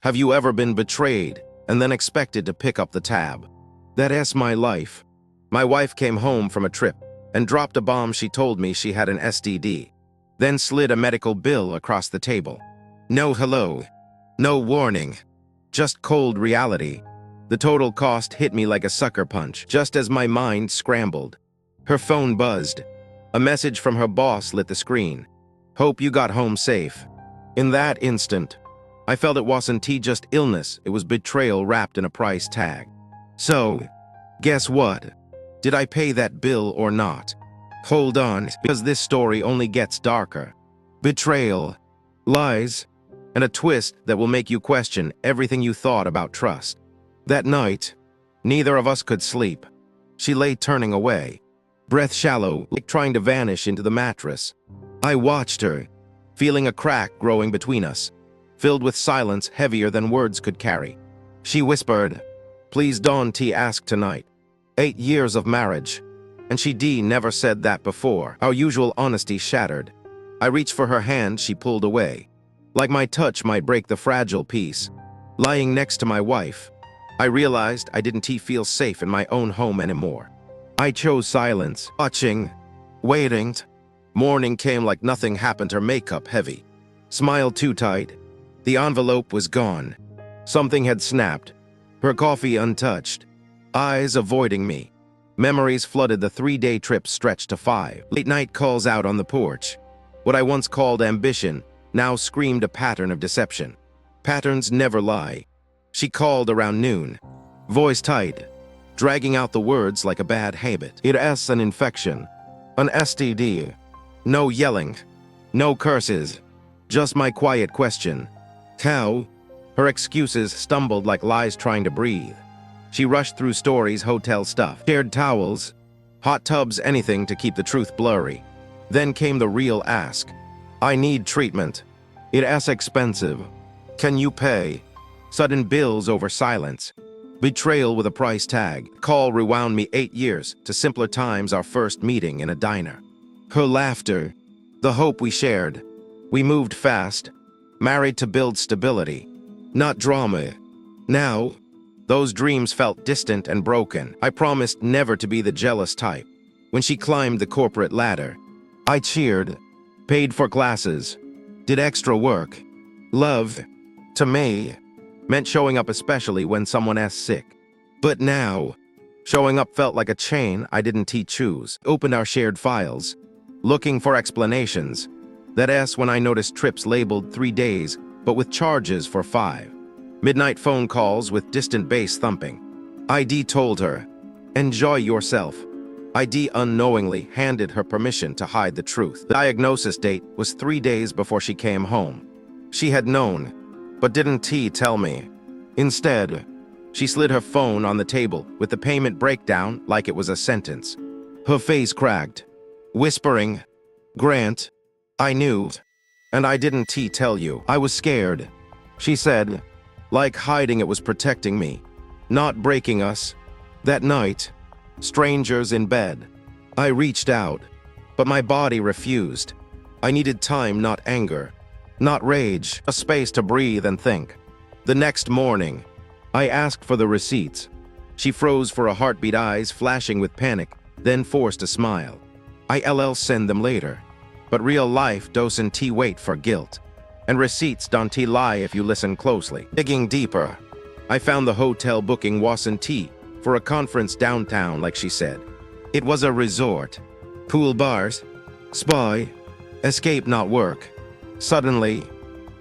Have you ever been betrayed and then expected to pick up the tab? That's my life. My wife came home from a trip and dropped a bomb. She told me she had an STD, then slid a medical bill across the table. No hello, no warning, just cold reality. The total cost hit me like a sucker punch just as my mind scrambled. Her phone buzzed. A message from her boss lit the screen. Hope you got home safe. In that instant, I felt it wasn't just illness, it was betrayal wrapped in a price tag. So, guess what? Did I pay that bill or not? Hold on, because this story only gets darker. Betrayal, lies, and a twist that will make you question everything you thought about trust. That night, neither of us could sleep. She lay turning away, breath shallow, like trying to vanish into the mattress. I watched her, feeling a crack growing between us, filled with silence heavier than words could carry. She whispered, "Please don't ask tonight." 8 years of marriage, and she never said that before. Our usual honesty shattered. I reached for her hand, she pulled away. Like my touch might break the fragile peace. Lying next to my wife, I realized I didn't feel safe in my own home anymore. I chose silence, watching, waiting. Morning came like nothing happened, her makeup heavy, smile too tight. The envelope was gone. Something had snapped. Her coffee untouched. Eyes avoiding me. Memories flooded. The 3-day trip stretched to 5. Late night calls out on the porch. What I once called ambition now screamed a pattern of deception. Patterns never lie. She called around noon, voice tight, dragging out the words like a bad habit. It's an infection, an STD. No yelling, no curses, just my quiet question. How? Her excuses stumbled like lies trying to breathe. She rushed through stories, hotel stuff, shared towels, hot tubs, anything to keep the truth blurry. Then came the real ask. I need treatment. It's expensive. Can you pay? Sudden bills over silence. Betrayal with a price tag. Call rewound me 8 years to simpler times, our first meeting in a diner. Her laughter, the hope we shared. We moved fast, married to build stability, not drama. Now, those dreams felt distant and broken. I promised never to be the jealous type. When she climbed the corporate ladder, I cheered, paid for classes, did extra work. Love, to me, meant showing up, especially when someone asked sick. But now, showing up felt like a chain I didn't choose. Opened our shared files, looking for explanations. That's when I noticed trips labeled 3 days, but with charges for 5. Midnight phone calls with distant bass thumping. ID told her, enjoy yourself. ID unknowingly handed her permission to hide the truth. The diagnosis date was 3 days before she came home. She had known, but didn't tell me. Instead, she slid her phone on the table with the payment breakdown like it was a sentence. Her face cracked, whispering, Grant, I knew, and I didn't tell you. I was scared, she said, like hiding it was protecting me, not breaking us. That night, strangers in bed, I reached out, but my body refused. I needed time, not anger, not rage, a space to breathe and think. The next morning, I asked for the receipts. She froze for a heartbeat, eyes flashing with panic, then forced a smile. I'll send them later. But real life doesn't wait for guilt. And receipts don't lie if you listen closely. Digging deeper, I found the hotel booking wasn't for a conference downtown like she said. It was a resort. Pool bars, spa, escape not work. Suddenly,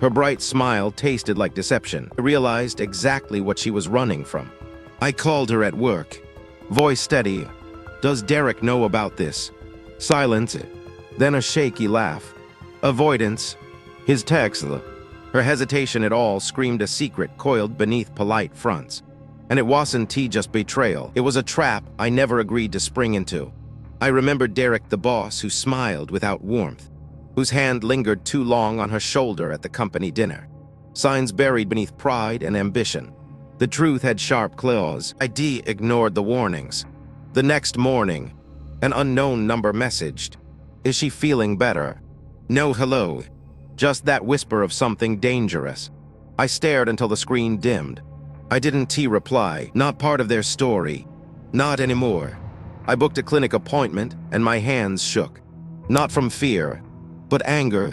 her bright smile tasted like deception. I realized exactly what she was running from. I called her at work, voice steady. Does Derek know about this? Silence, then a shaky laugh. Avoidance, his text. Her hesitation at all screamed a secret coiled beneath polite fronts. And it wasn't just betrayal. It was a trap I never agreed to spring into. I remembered Derek, the boss, who smiled without warmth, whose hand lingered too long on her shoulder at the company dinner. Signs buried beneath pride and ambition. The truth had sharp claws. I ignored the warnings. The next morning, an unknown number messaged. Is she feeling better? No hello. Just that whisper of something dangerous. I stared until the screen dimmed. I didn't reply. Not part of their story. Not anymore. I booked a clinic appointment and my hands shook. Not from fear, but anger.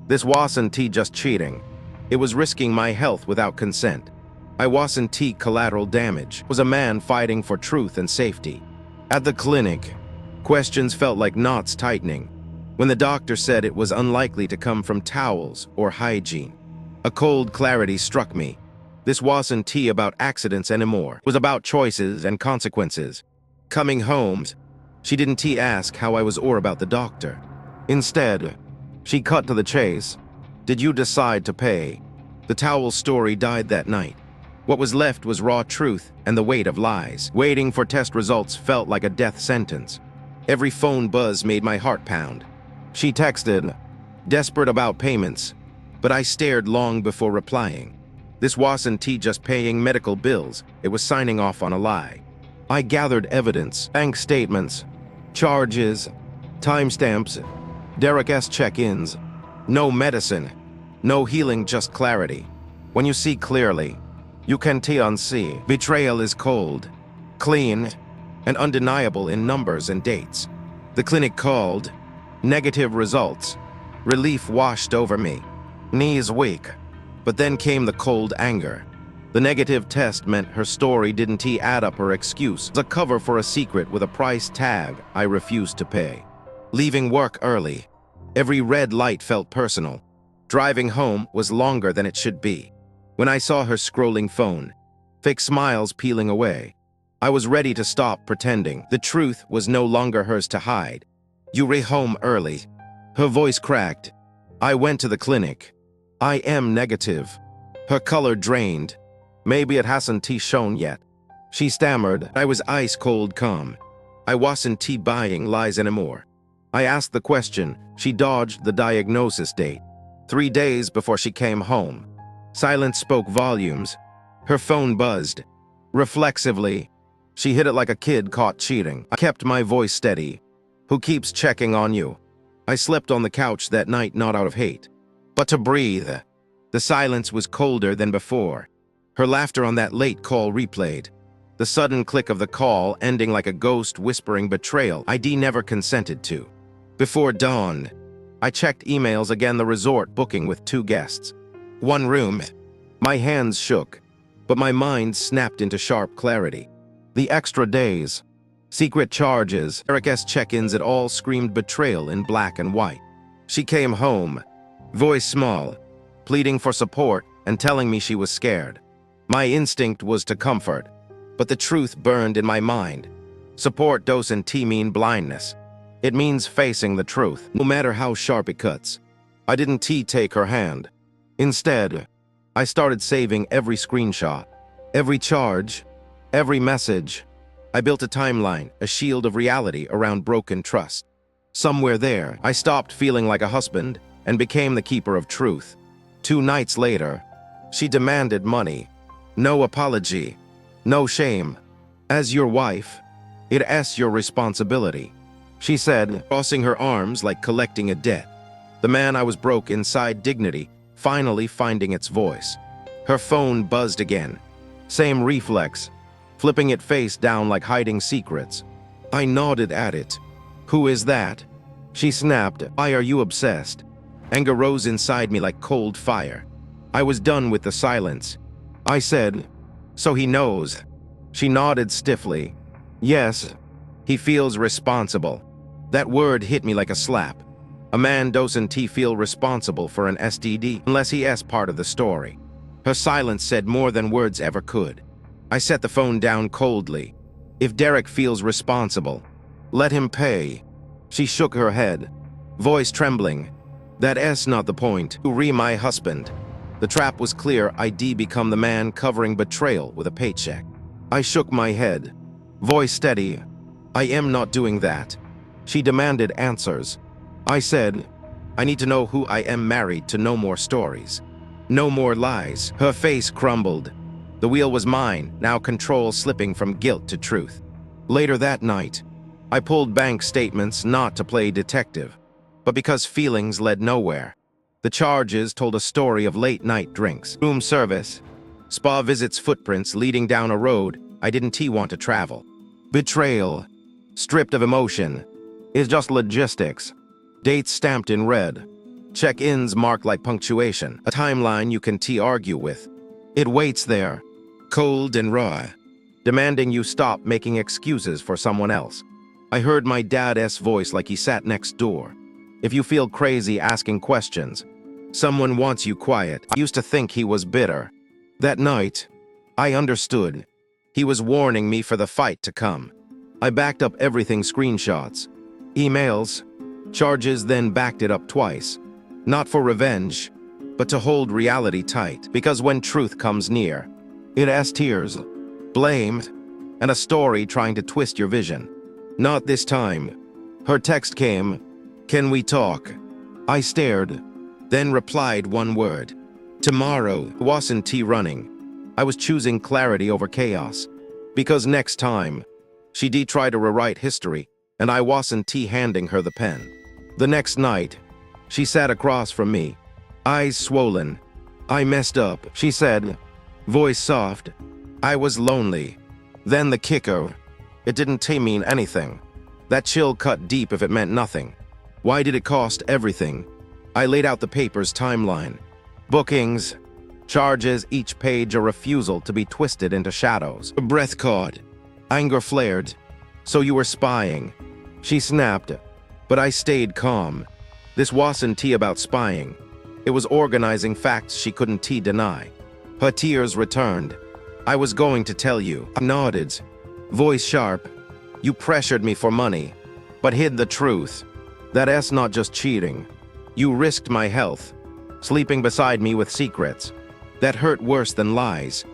This wasn't just cheating. It was risking my health without consent. I wasn't collateral damage. It was a man fighting for truth and safety. At the clinic, questions felt like knots tightening. When the doctor said it was unlikely to come from towels or hygiene, a cold clarity struck me. This wasn't about accidents anymore. It was about choices and consequences. Coming home, she didn't ask how I was or about the doctor. Instead, she cut to the chase. Did you decide to pay? The towel story died that night. What was left was raw truth and the weight of lies. Waiting for test results felt like a death sentence. Every phone buzz made my heart pound. She texted, desperate about payments, but I stared long before replying. This wasn't just paying medical bills, it was signing off on a lie. I gathered evidence, bank statements, charges, timestamps, Derek's check-ins. No medicine, no healing, just clarity. When you see clearly, you can unsee. Betrayal is cold, clean, and undeniable in numbers and dates. The clinic called, negative results. Relief washed over me, knees weak. But then came the cold anger. The negative test meant her story didn't add up. Her excuse was a cover for a secret with a price tag I refused to pay. Leaving work early, every red light felt personal. Driving home was longer than it should be. When I saw her scrolling phone, fake smiles peeling away, I was ready to stop pretending. The truth was no longer hers to hide. You re home early. Her voice cracked. I went to the clinic. I am negative. Her color drained. Maybe it hasn't shown yet. She stammered. I was ice cold calm. I wasn't buying lies anymore. I asked the question. She dodged the diagnosis date. 3 days before she came home. Silence spoke volumes. Her phone buzzed. Reflexively, she hit it like a kid caught cheating. I kept my voice steady. Who keeps checking on you? I slept on the couch that night, not out of hate, but to breathe. The silence was colder than before. Her laughter on that late call replayed. The sudden click of the call ending like a ghost whispering betrayal ID never consented to. Before dawn, I checked emails again. The resort booking with 2 guests. 1 room. My hands shook, but my mind snapped into sharp clarity. The extra days, secret charges, Derek's check-ins, it all screamed betrayal in black and white. She came home, voice small, pleading for support and telling me she was scared. My instinct was to comfort, but the truth burned in my mind. Support doesn't mean blindness. It means facing the truth, no matter how sharp it cuts. I didn't take her hand. Instead, I started saving every screenshot, every charge, every message. I built a timeline, a shield of reality around broken trust. Somewhere there, I stopped feeling like a husband and became the keeper of truth. 2 nights later, she demanded money. No apology, no shame. As your wife, it's your responsibility, she said, crossing her arms like collecting a debt. The man I was broke inside, dignity, finally finding its voice. Her phone buzzed again. Same reflex, flipping it face down like hiding secrets. I nodded at it. Who is that? She snapped. Why are you obsessed? Anger rose inside me like cold fire. I was done with the silence. I said, so he knows. She nodded stiffly. Yes, he feels responsible. That word hit me like a slap. A man doesn't feel responsible for an STD unless he is part of the story. Her silence said more than words ever could. I set the phone down coldly. If Derek feels responsible, let him pay. She shook her head, voice trembling. That's not the point. You my husband. The trap was clear. I'd become the man covering betrayal with a paycheck. I shook my head, voice steady. I am not doing that. She demanded answers. I said, I need to know who I am married to. No more stories. No more lies. Her face crumbled. The wheel was mine, now control slipping from guilt to truth. Later that night, I pulled bank statements not to play detective, but because feelings led nowhere. The charges told a story of late-night drinks, room service, spa visits, footprints leading down a road I didn't want to travel. Betrayal, stripped of emotion, is just logistics. Dates stamped in red. Check-ins marked like punctuation. A timeline you can argue with. It waits there, cold and raw, demanding you stop making excuses for someone else. I heard my dad's voice like he sat next door. If you feel crazy asking questions, someone wants you quiet. I used to think he was bitter. That night, I understood. He was warning me for the fight to come. I backed up everything, screenshots, emails, charges, then backed it up twice. Not for revenge, but to hold reality tight. Because when truth comes near, it has tears, blame, and a story trying to twist your vision. Not this time. Her text came, "Can we talk?" I stared, then replied one word. Tomorrow. Wasn't running. I was choosing clarity over chaos. Because next time, she'd try to rewrite history, and I wasn't handing her the pen. The next night, she sat across from me, eyes swollen. "I messed up," she said, voice soft. "I was lonely." Then the kicker. It didn't mean anything. That chill cut deep if it meant nothing. Why did it cost everything? I laid out the paper's timeline. Bookings, charges, each page a refusal to be twisted into shadows. A breath caught. Anger flared. "So you were spying?" She snapped, but I stayed calm. This wasn't about spying. It was organizing facts she couldn't deny. Her tears returned. "I was going to tell you." I nodded, voice sharp. "You pressured me for money, but hid the truth. That's not just cheating. You risked my health, sleeping beside me with secrets. That hurt worse than lies."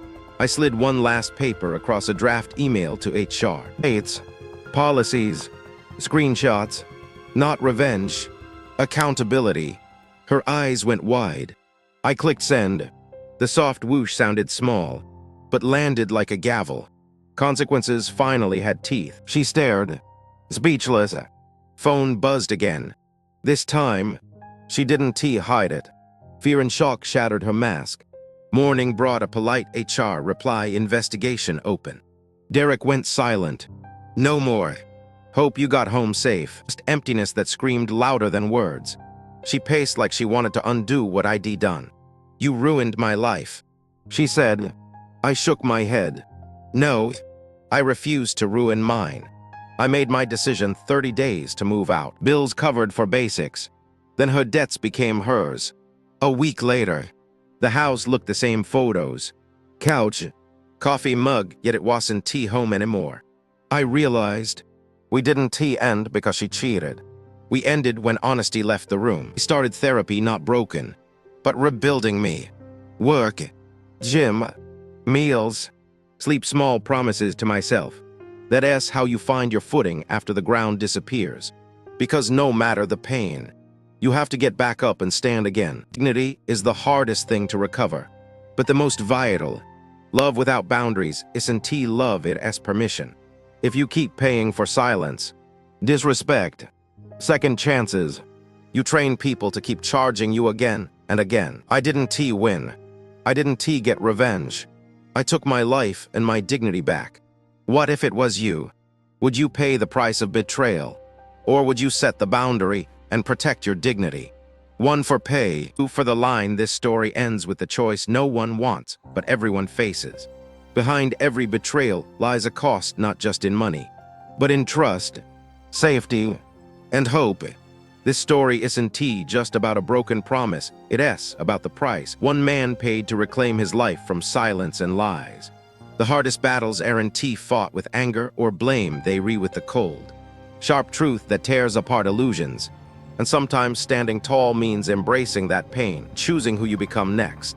I slid one last paper across a draft email to HR. Dates, policies, screenshots, not revenge, accountability. Her eyes went wide. I clicked send. The soft whoosh sounded small, but landed like a gavel. Consequences finally had teeth. She stared, speechless. Phone buzzed again. This time, she didn't hide it. Fear and shock shattered her mask. Morning brought a polite HR reply, "Investigation open." Derek went silent. "No more. Hope you got home safe." Just emptiness that screamed louder than words. She paced like she wanted to undo what I'd done. "You ruined my life," she said. I shook my head. "No, I refused to ruin mine. I made my decision 30 days to move out. Bills covered for basics. Then her debts became hers. A week later, the house looked the same: photos, couch, coffee mug, yet it wasn't home anymore. I realized we didn't end because she cheated. We ended when honesty left the room. We started therapy, not broken, but rebuilding me. Work, gym, meals, sleep, small promises to myself. That's how you find your footing after the ground disappears. Because no matter the pain, you have to get back up and stand again. Dignity is the hardest thing to recover, but the most vital. Love without boundaries isn't love, it has permission. If you keep paying for silence, disrespect, second chances, you train people to keep charging you again and again. I didn't win. I didn't get revenge. I took my life and my dignity back. What if it was you? Would you pay the price of betrayal? Or would you set the boundary and protect your dignity? One for pay, two for the line. This story ends with the choice no one wants, but everyone faces. Behind every betrayal lies a cost, not just in money, but in trust, safety, and hope. This story isn't just about a broken promise, it's about the price one man paid to reclaim his life from silence and lies. The hardest battles aren't fought with anger or blame, they with the cold, sharp truth that tears apart illusions. And sometimes standing tall means embracing that pain, choosing who you become next.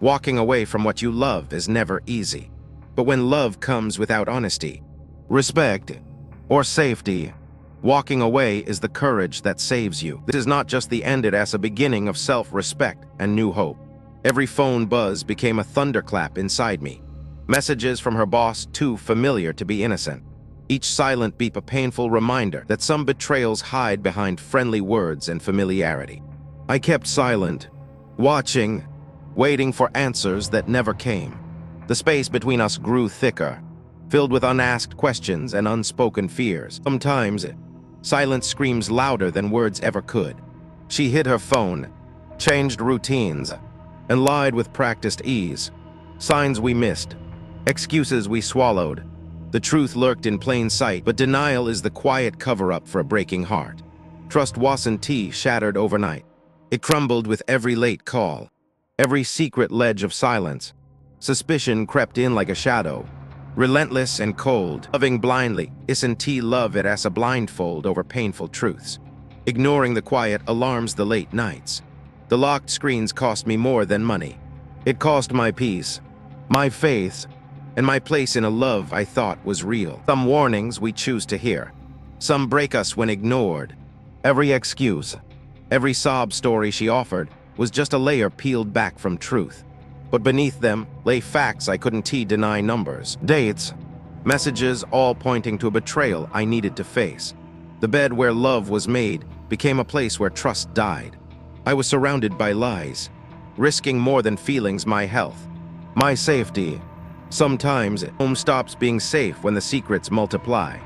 Walking away from what you love is never easy. But when love comes without honesty, respect, or safety, walking away is the courage that saves you. This is not just the end, it's a beginning of self-respect and new hope. Every phone buzz became a thunderclap inside me. Messages from her boss, too familiar to be innocent. Each silent beep a painful reminder that some betrayals hide behind friendly words and familiarity. I kept silent, watching, waiting for answers that never came. The space between us grew thicker, filled with unasked questions and unspoken fears. Sometimes, silence screams louder than words ever could. She hid her phone, changed routines, and lied with practiced ease. Signs we missed, excuses we swallowed. The truth lurked in plain sight, but denial is the quiet cover-up for a breaking heart. Trust wasn't shattered overnight. It crumbled with every late call, every secret ledge of silence. Suspicion crept in like a shadow, relentless and cold. Loving blindly, isn't love it as a blindfold over painful truths. Ignoring the quiet alarms the late nights. The locked screens cost me more than money. It cost my peace, my faith, and my place in a love I thought was real. Some warnings we choose to hear. Some break us when ignored. Every excuse, every sob story she offered was just a layer peeled back from truth. But beneath them lay facts I couldn't deny: numbers, dates, messages, all pointing to a betrayal I needed to face. The bed where love was made became a place where trust died. I was surrounded by lies, risking more than feelings, my health, my safety. Sometimes home stops being safe when the secrets multiply.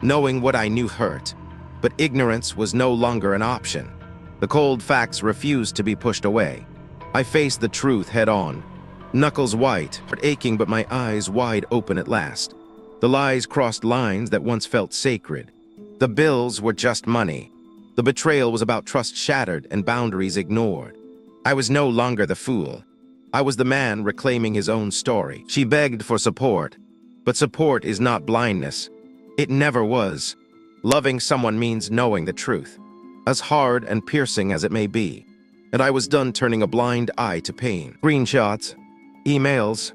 Knowing what I knew hurt, but ignorance was no longer an option. The cold facts refused to be pushed away. I faced the truth head-on, knuckles white, but aching, but my eyes wide open at last. The lies crossed lines that once felt sacred. The bills were just money. The betrayal was about trust shattered and boundaries ignored. I was no longer the fool. I was the man reclaiming his own story. She begged for support, but support is not blindness. It never was. Loving someone means knowing the truth, as hard and piercing as it may be. And I was done turning a blind eye to pain. Screenshots, emails,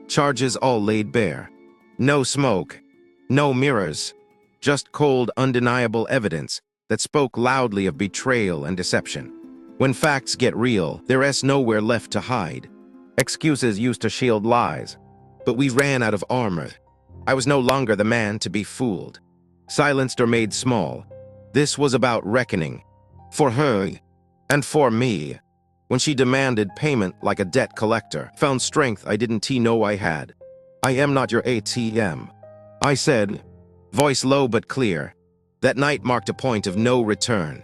charges all laid bare. No smoke, no mirrors, just cold, undeniable evidence that spoke loudly of betrayal and deception. When facts get real, there's nowhere left to hide. Excuses used to shield lies, but we ran out of armor. I was no longer the man to be fooled, silenced or made small. This was about reckoning, for her and for me. When she demanded payment like a debt collector, found strength I didn't know I had. "I am not your ATM," I said, voice low but clear. That night marked a point of no return,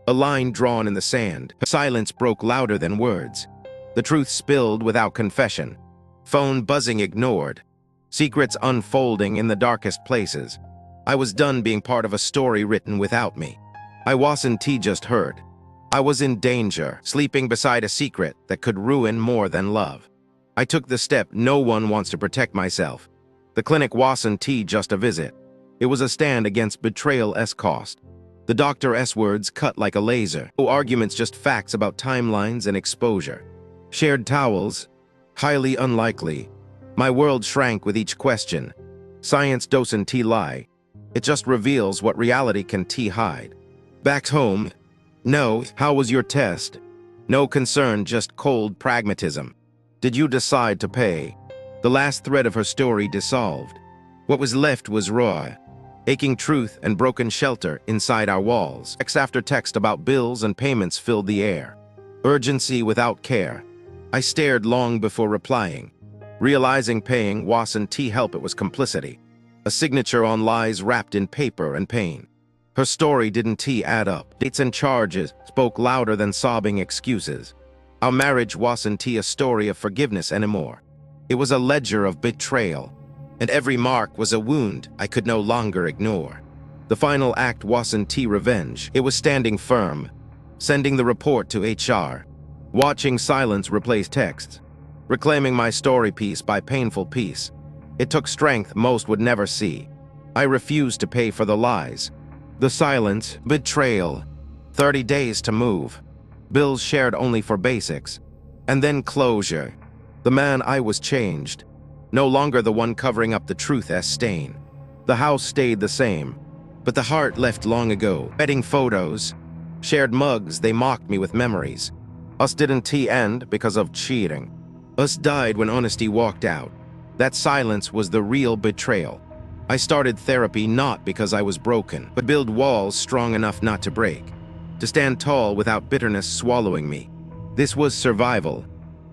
a line drawn in the sand. Silence broke louder than words. The truth spilled without confession. Phone buzzing ignored. Secrets unfolding in the darkest places. I was done being part of a story written without me. I wasn't just hurt. I was in danger, sleeping beside a secret that could ruin more than love. I took the step no one wants to protect myself. The clinic wasn't just a visit. It was a stand against betrayal's cost. The doctor's words cut like a laser. No arguments, just facts about timelines and exposure. Shared towels, highly unlikely. My world shrank with each question. Science doesn't lie. It just reveals what reality can hide. Back home, no, how was your test? No concern, just cold pragmatism. Did you decide to pay? The last thread of her story dissolved. What was left was raw, aching truth and broken shelter inside our walls. Text after text about bills and payments filled the air. Urgency without care. I stared long before replying, realizing paying wasn't help, it was complicity. A signature on lies wrapped in paper and pain. Her story didn't add up. Dates and charges spoke louder than sobbing excuses. Our marriage wasn't a story of forgiveness anymore. It was a ledger of betrayal, and every mark was a wound I could no longer ignore. The final act wasn't revenge. It was standing firm, sending the report to HR, watching silence replace texts, reclaiming my story piece by painful piece. It took strength most would never see. I refused to pay for the lies, the silence, betrayal. 30 days to move, bills shared only for basics, and then closure. The man I was changed, no longer the one covering up the truth's stain. The house stayed the same, but the heart left long ago. Wedding photos, shared mugs, they mocked me with memories. Us didn't end because of cheating. Us died when honesty walked out. That silence was the real betrayal. I started therapy not because I was broken, but build walls strong enough not to break. to stand tall without bitterness swallowing me. This was survival,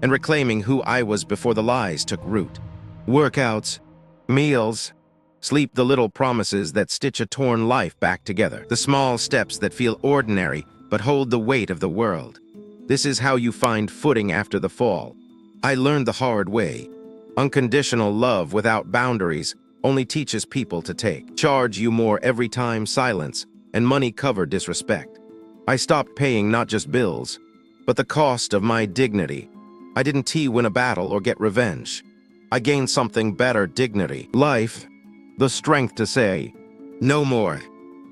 and reclaiming who I was before the lies took root. Workouts, meals, sleep, the little promises that stitch a torn life back together. The small steps that feel ordinary but hold the weight of the world. This is how you find footing after the fall. I learned the hard way. Unconditional love without boundaries only teaches people to charge you more every time silence and money cover disrespect. I stopped paying not just bills, but the cost of my dignity. I didn't win a battle or get revenge. I gained something better: dignity, life, the strength to say, no more.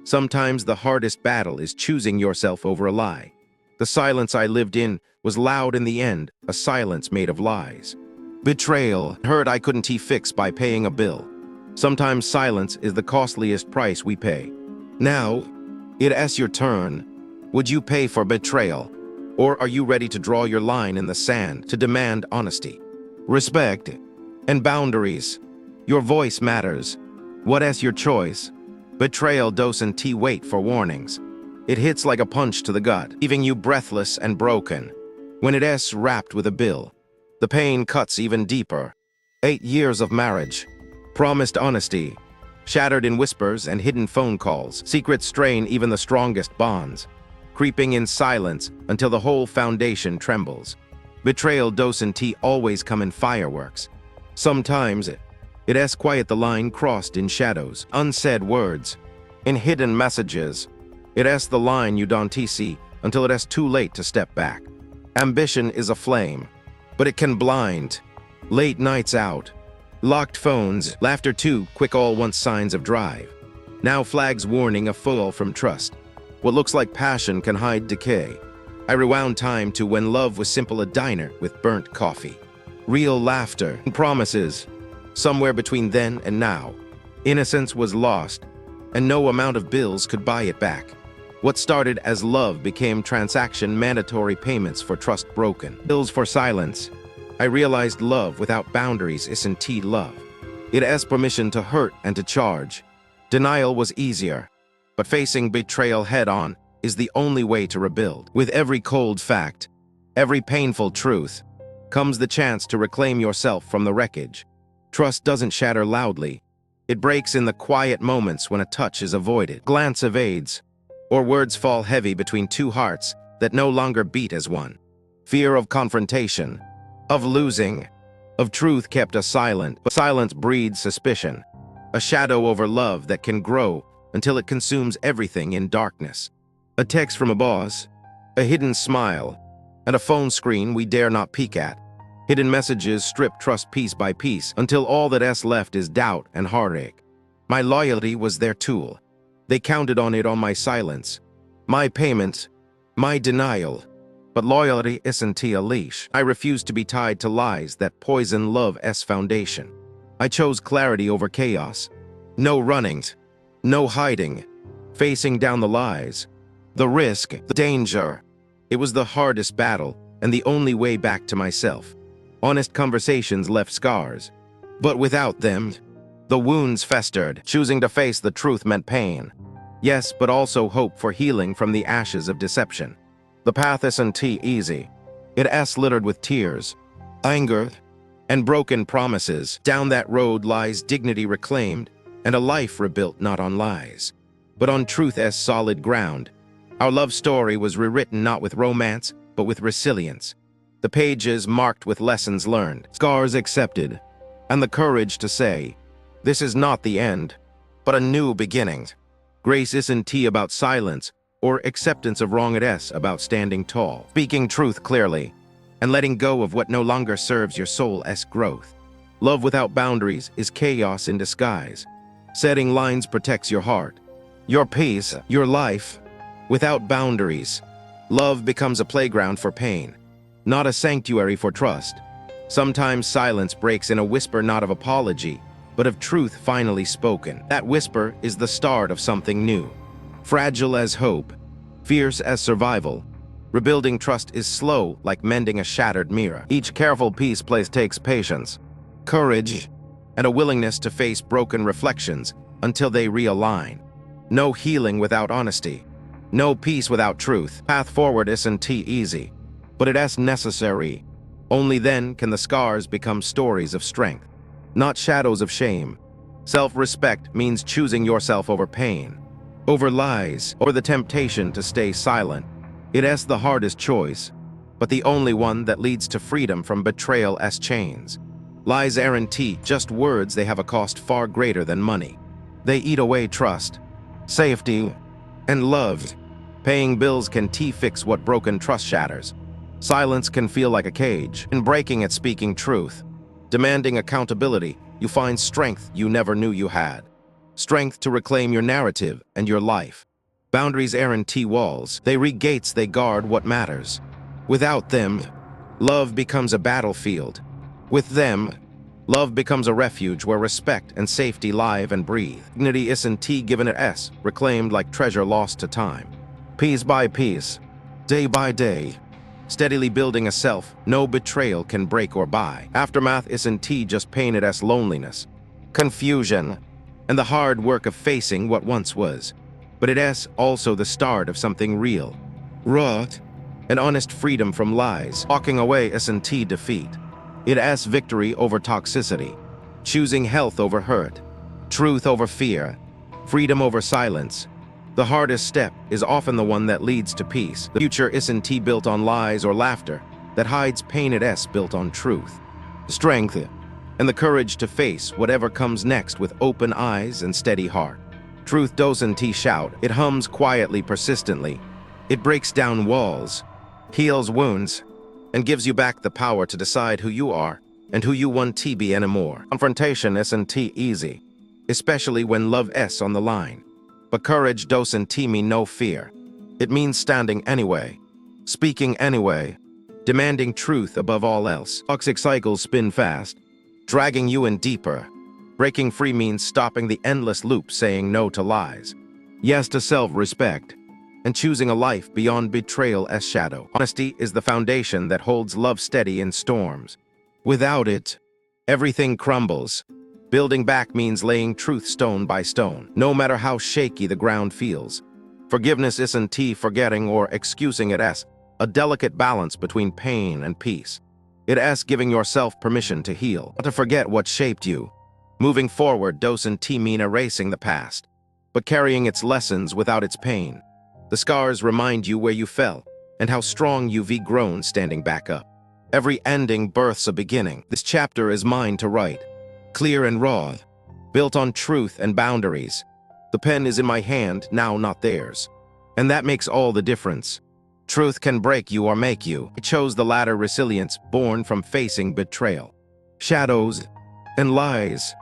Sometimes the hardest battle is choosing yourself over a lie. The silence I lived in was loud in the end, a silence made of lies. Betrayal, hurt I couldn't fix by paying a bill. Sometimes silence is the costliest price we pay. Now, it's your turn. Would you pay for betrayal? Or are you ready to draw your line in the sand, to demand honesty, respect, and boundaries? Your voice matters. What's your choice? Betrayal doesn't wait for warnings. It hits like a punch to the gut, leaving you breathless and broken. When it's wrapped with a bill, the pain cuts even deeper. 8 years of marriage, promised honesty, shattered in whispers and hidden phone calls. Secrets strain even the strongest bonds, creeping in silence until the whole foundation trembles. Betrayal doesn't always come in fireworks. Sometimes it's quiet, the line crossed in shadows, unsaid words, in hidden messages. It's the line you don't see until it's too late to step back. Ambition is a flame, but it can blind. Late nights out, locked phones, laughter too quick, all once signs of drive. Now flags warning a fall from trust. What looks like passion can hide decay. I rewound time to when love was simple, a diner with burnt coffee. Real laughter and promises. Somewhere between then and now, innocence was lost, and no amount of bills could buy it back. What started as love became transaction, mandatory payments for trust broken, bills for silence. I realized love without boundaries isn't love. It's permission to hurt and to charge. Denial was easier, but facing betrayal head-on is the only way to rebuild. With every cold fact, every painful truth, comes the chance to reclaim yourself from the wreckage. Trust doesn't shatter loudly. It breaks in the quiet moments when a touch is avoided, glance evades, or words fall heavy between two hearts that no longer beat as one. Fear of confrontation, of losing, of truth kept us silent, but silence breeds suspicion, a shadow over love that can grow until it consumes everything in darkness. A text from a boss, a hidden smile, and a phone screen we dare not peek at. Hidden messages strip trust piece by piece until all that's left is doubt and heartache. My loyalty was their tool. They counted on it, on my silence, my payment, my denial. But loyalty isn't a leash. I refused to be tied to lies that poison love's foundation. I chose clarity over chaos. No running, no hiding, facing down the lies, the risk, the danger. It was the hardest battle and the only way back to myself. Honest conversations left scars, but without them, the wounds festered. Choosing to face the truth meant pain. Yes, but also hope for healing from the ashes of deception. The path isn't easy. It's littered with tears, anger, and broken promises. Down that road lies dignity reclaimed and a life rebuilt not on lies, but on truth's solid ground. Our love story was rewritten not with romance, but with resilience. The pages marked with lessons learned, scars accepted, and the courage to say, this is not the end, but a new beginning. Grace isn't about silence or acceptance of wrong, it's about standing tall, speaking truth clearly, and letting go of what no longer serves your soul's growth. Love without boundaries is chaos in disguise. Setting lines protects your heart, your peace, your life. Without boundaries, love becomes a playground for pain, not a sanctuary for trust. Sometimes silence breaks in a whisper, not of apology, but of truth finally spoken. That whisper is the start of something new. Fragile as hope, fierce as survival, rebuilding trust is slow like mending a shattered mirror. Each careful piece placed takes patience, courage, and a willingness to face broken reflections until they realign. No healing without honesty, No peace without truth. Path forward isn't easy, but it is necessary. Only then can the scars become stories of strength, not shadows of shame. Self-respect means choosing yourself over pain, over lies, or the temptation to stay silent. It is the hardest choice, but the only one that leads to freedom from betrayal as chains. Lies aren't just words, they have a cost far greater than money. They eat away trust, safety, and love. Paying bills can fix what broken trust shatters. Silence can feel like a cage. In breaking it, speaking truth, demanding accountability, you find strength you never knew you had. Strength to reclaim your narrative and your life. Boundaries aren't walls, they gates, they guard what matters. Without them, love becomes a battlefield. With them, love becomes a refuge where respect and safety live and breathe. Dignity isn't given it reclaimed like treasure lost to time. Piece by piece, day by day, steadily building a self no betrayal can break or buy. Aftermath isn't just pain, it loneliness, confusion, and the hard work of facing what once was. But it is also the start of something real, raw, and honest freedom from lies. Walking away isn't defeat. It is victory over toxicity, choosing health over hurt, truth over fear, freedom over silence. The hardest step is often the one that leads to peace. The future isn't built on lies or laughter that hides pain, it is built on truth, strength, and the courage to face whatever comes next with open eyes and steady heart. Truth doesn't shout, it hums quietly, persistently. It breaks down walls, heals wounds, and gives you back the power to decide who you are and who you want to be anymore. Confrontation isn't easy, especially when love is on the line. But courage doesn't mean no fear. It means standing anyway, speaking anyway, demanding truth above all else. Toxic cycles spin fast, dragging you in deeper. Breaking free means stopping the endless loop, saying no to lies, yes to self-respect, and choosing a life beyond betrayal as shadow. Honesty is the foundation that holds love steady in storms. Without it, everything crumbles. Building back means laying truth stone by stone, no matter how shaky the ground feels. Forgiveness isn't forgetting or excusing, it is a delicate balance between pain and peace. It is giving yourself permission to heal, not to forget what shaped you. Moving forward doesn't mean erasing the past, but carrying its lessons without its pain. The scars remind you where you fell and how strong you've grown standing back up. Every ending births a beginning. This chapter is mine to write, clear and raw, built on truth and boundaries. The pen is in my hand now, not theirs. And that makes all the difference. Truth can break you or make you. I chose the latter, resilience born from facing betrayal, shadows, and lies.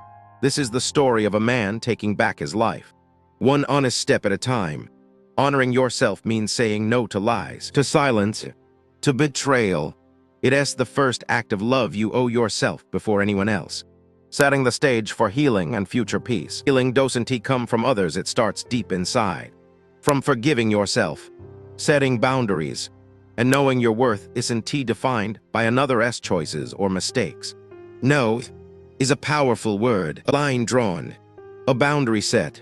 This is the story of a man taking back his life, one honest step at a time. Honoring yourself means saying no to lies, to silence, to betrayal. It is the first act of love you owe yourself before anyone else, setting the stage for healing and future peace. Healing doesn't come from others, it starts deep inside. From forgiving yourself, setting boundaries, and knowing your worth isn't defined by another's choices or mistakes. No is a powerful word, a line drawn, a boundary set,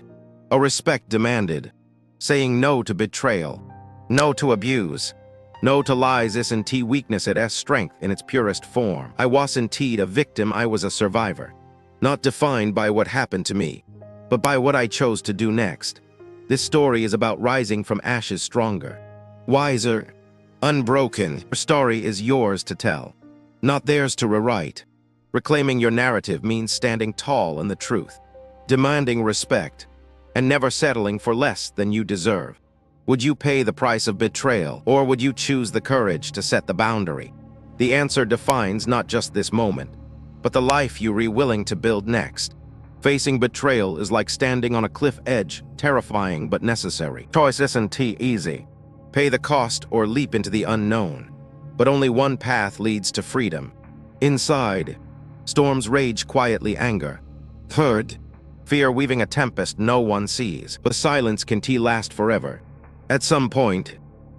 a respect demanded. Saying no to betrayal, no to abuse, no to lies isn't weakness, it is strength in its purest form. I wasn't a victim, I was a survivor. Not defined by what happened to me, but by what I chose to do next. This story is about rising from ashes stronger, wiser, unbroken. Your story is yours to tell, not theirs to rewrite. Reclaiming your narrative means standing tall in the truth, demanding respect, and never settling for less than you deserve. Would you pay the price of betrayal, or would you choose the courage to set the boundary? The answer defines not just this moment, but the life you're willing to build next. Facing betrayal is like standing on a cliff edge, terrifying but necessary. Choice isn't easy. Pay the cost or leap into the unknown. But only one path leads to freedom. Inside, storms rage quietly, anger, hurt, fear weaving a tempest no one sees. But silence can last forever. At some point,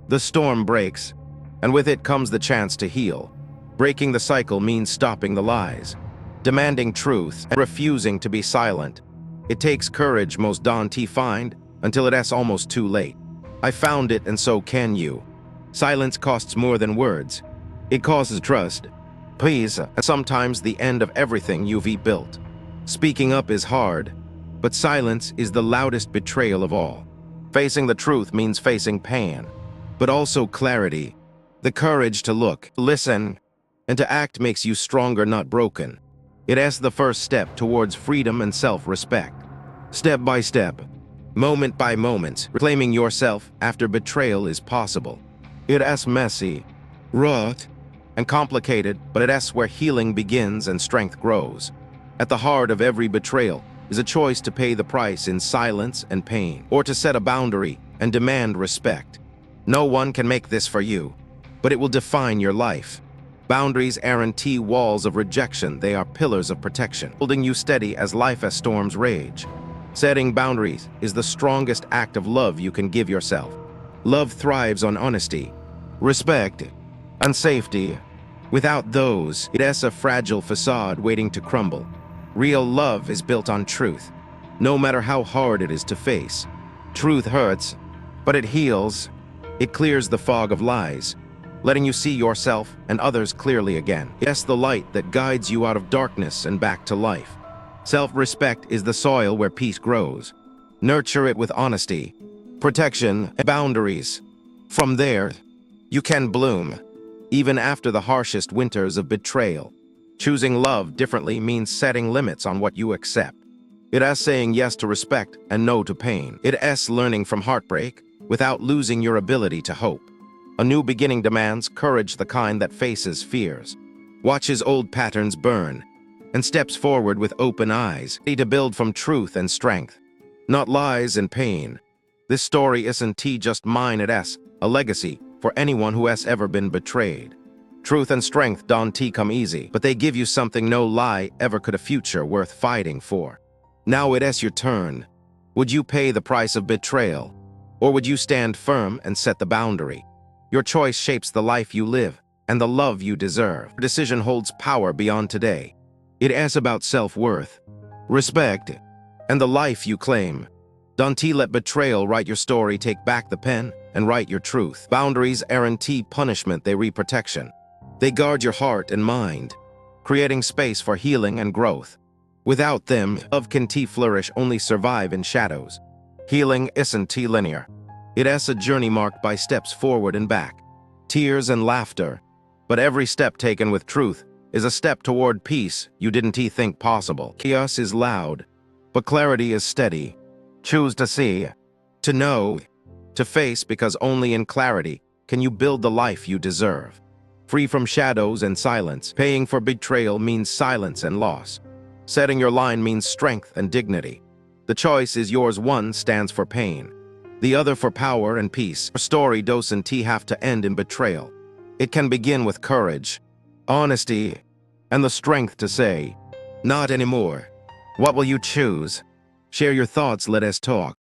the storm breaks, and with it comes the chance to heal. Breaking the cycle means stopping the lies, demanding truth, and refusing to be silent. It takes courage most don't find until it is almost too late. I found it and so can you. Silence costs more than words. It causes trust, peace, and sometimes the end of everything you've built. Speaking up is hard, but silence is the loudest betrayal of all. Facing the truth means facing pain, but also clarity. The courage to look, listen, and to act makes you stronger, not broken. It is the first step towards freedom and self-respect. Step by step, moment by moment, reclaiming yourself after betrayal is possible. It is messy, raw, and complicated, but it is where healing begins and strength grows. At the heart of every betrayal is a choice to pay the price in silence and pain, or to set a boundary and demand respect. No one can make this for you, but it will define your life. Boundaries aren't walls of rejection, they are pillars of protection, holding you steady as life as storms rage. Setting boundaries is the strongest act of love you can give yourself. Love thrives on honesty, respect, and safety. Without those, it is a fragile facade waiting to crumble. Real love is built on truth, no matter how hard it is to face. Truth hurts, but it heals. It clears the fog of lies, letting you see yourself and others clearly again. It's the light that guides you out of darkness and back to life. Self-respect is the soil where peace grows. Nurture it with honesty, protection, and boundaries. From there, you can bloom, even after the harshest winters of betrayal. Choosing love differently means setting limits on what you accept. It is saying yes to respect and no to pain. It is learning from heartbreak without losing your ability to hope. A new beginning demands courage, the kind that faces fears, watches old patterns burn, and steps forward with open eyes, ready to build from truth and strength, not lies and pain. This story isn't just mine, it is a legacy for anyone who has ever been betrayed. Truth and strength don't come easy, but they give you something no lie ever could, a future worth fighting for. Now it is your turn. Would you pay the price of betrayal? Or would you stand firm and set the boundary? Your choice shapes the life you live and the love you deserve. Your decision holds power beyond today. It is about self-worth, respect, and the life you claim. Don't let betrayal write your story. Take back the pen and write your truth. Boundaries aren't punishment, they protection. They guard your heart and mind, creating space for healing and growth. Without them, love can flourish, only survive in shadows. Healing isn't linear. It is a journey marked by steps forward and back, tears and laughter. But every step taken with truth is a step toward peace you didn't think possible. Chaos is loud, but clarity is steady. Choose to see, to know, to face, because only in clarity can you build the life you deserve. Free from shadows and silence, paying for betrayal means silence and loss. Setting your line means strength and dignity. The choice is yours. One stands for pain, the other for power and peace. Your story doesn't have to end in betrayal. It can begin with courage, honesty, and the strength to say, not anymore. What will you choose? Share your thoughts, let us talk.